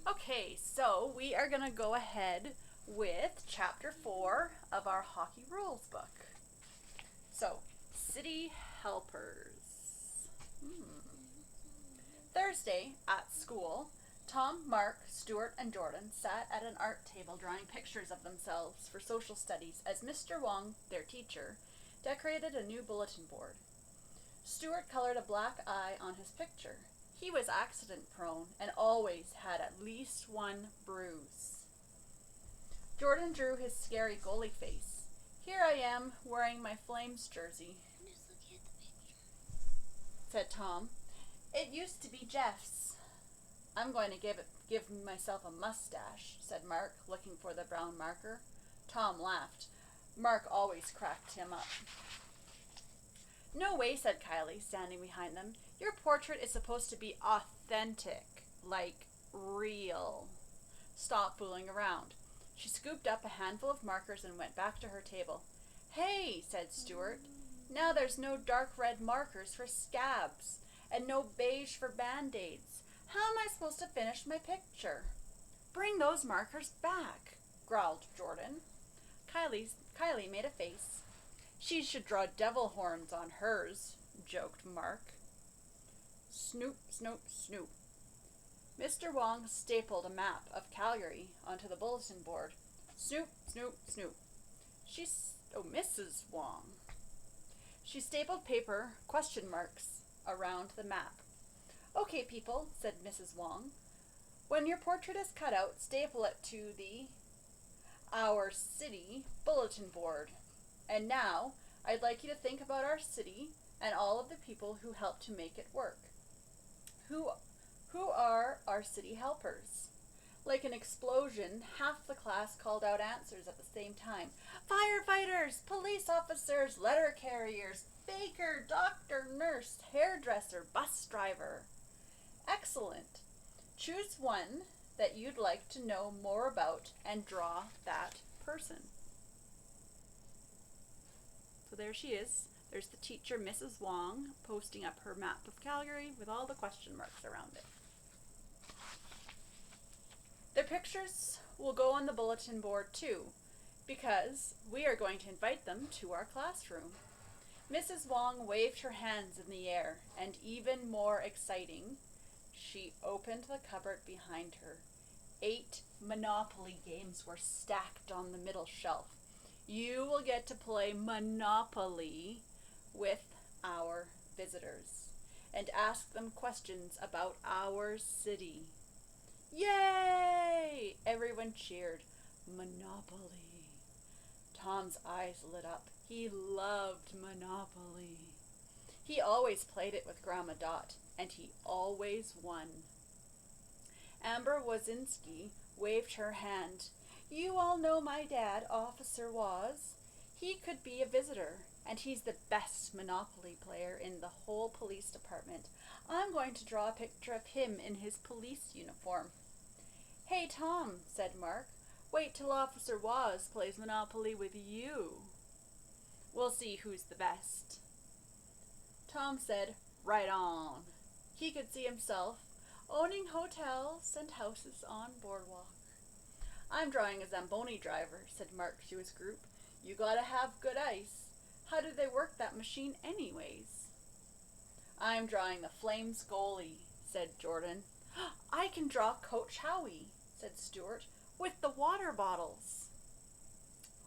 Okay, so we are going to go ahead with chapter 4 of our hockey rules book. So, city helpers. Thursday at school, Tom, Mark, Stuart, and Jordan sat at an art table drawing pictures of themselves for social studies as Mr. Wong, their teacher, decorated a new bulletin board. Stuart colored a black eye on his picture. He was accident prone and always had at least one bruise. Jordan drew his scary goalie face. Here I am, wearing my Flames jersey, I'm just looking at the picture. said Tom. It used to be Jeff's. I'm going to give myself a mustache, said Mark, looking for the brown marker. Tom laughed. Mark always cracked him up. No way, said Kylie, standing behind them. Your portrait is supposed to be authentic, like real. Stop fooling around. She scooped up a handful of markers and went back to her table. Hey, said Stuart. Now there's no dark red markers for scabs, and no beige for band-aids. How am I supposed to finish my picture? Bring those markers back, growled Jordan. Kylie made a face. She should draw devil horns on hers, joked Mark. Snoop, snoop, snoop. Mr. Wong stapled a map of Calgary onto the bulletin board. Snoop, snoop, snoop. Mrs. Wong. She stapled paper question marks around the map. Okay, people, said Mrs. Wong. When your portrait is cut out, staple it to the Our City bulletin board. And now, I'd like you to think about our city and all of the people who helped to make it work. Who are our city helpers? Like an explosion, half the class called out answers at the same time. Firefighters, police officers, letter carriers, baker, doctor, nurse, hairdresser, bus driver. Excellent. Choose one that you'd like to know more about and draw that person. So there she is. There's the teacher, Mrs. Wong, posting up her map of Calgary with all the question marks around it. Their pictures will go on the bulletin board too, because we are going to invite them to our classroom. Mrs. Wong waved her hands in the air, and even more exciting, she opened the cupboard behind her. 8 Monopoly games were stacked on the middle shelf. You will get to play Monopoly with our visitors and ask them questions about our city. Yay! Everyone cheered. Monopoly. Tom's eyes lit up. He loved Monopoly. He always played it with Grandma Dot, and he always won. Amber Wazinski waved her hand. You all know my dad, Officer Waz. He could be a visitor, and he's the best Monopoly player in the whole police department. I'm going to draw a picture of him in his police uniform. Hey, Tom, said Mark. Wait till Officer Waz plays Monopoly with you. We'll see who's the best. Tom said, right on. He could see himself owning hotels and houses on Boardwalk. I'm drawing a Zamboni driver, said Mark to his group. You gotta have good ice. How do they work that machine anyways? I'm drawing the Flames goalie, said Jordan. I can draw Coach Howie, said Stuart, with the water bottles.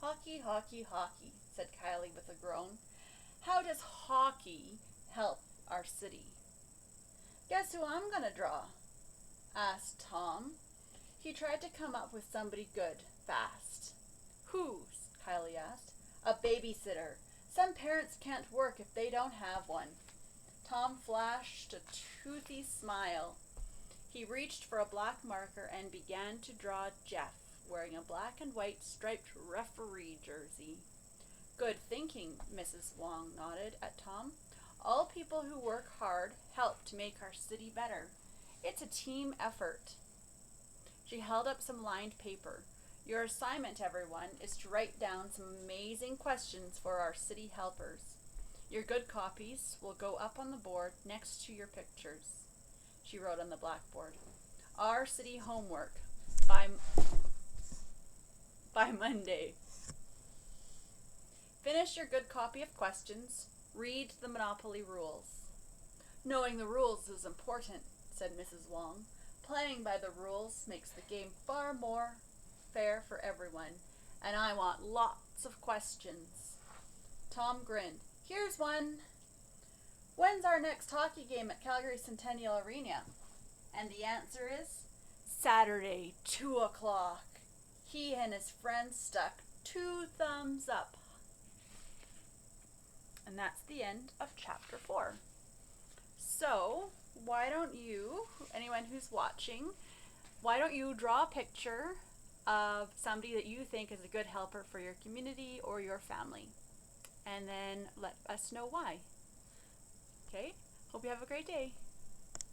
Hockey, hockey, hockey, said Kylie with a groan. How does hockey help our city? Guess who I'm gonna draw? Asked Tom. He tried to come up with somebody good, fast. Who? Kylie asked. A babysitter. Some parents can't work if they don't have one. Tom flashed a toothy smile. He reached for a black marker and began to draw Jeff, wearing a black and white striped referee jersey. Good thinking, Mrs. Wong nodded at Tom. All people who work hard help to make our city better. It's a team effort. She held up some lined paper. Your assignment, everyone, is to write down some amazing questions for our city helpers. Your good copies will go up on the board next to your pictures. She wrote on the blackboard. our city homework by Monday. Finish your good copy of questions. Read the Monopoly rules. Knowing the rules is important, said Mrs. Wong. Playing by the rules makes the game far more fair for everyone, and I want lots of questions. Tom grinned. Here's one. When's our next hockey game at Calgary Centennial Arena? And the answer is Saturday, 2 o'clock. He and his friends stuck 2 thumbs up. And that's the end of chapter 4. So, why don't you, anyone who's watching, why don't you draw a picture of somebody that you think is a good helper for your community or your family? And then let us know why. Okay? Hope you have a great day.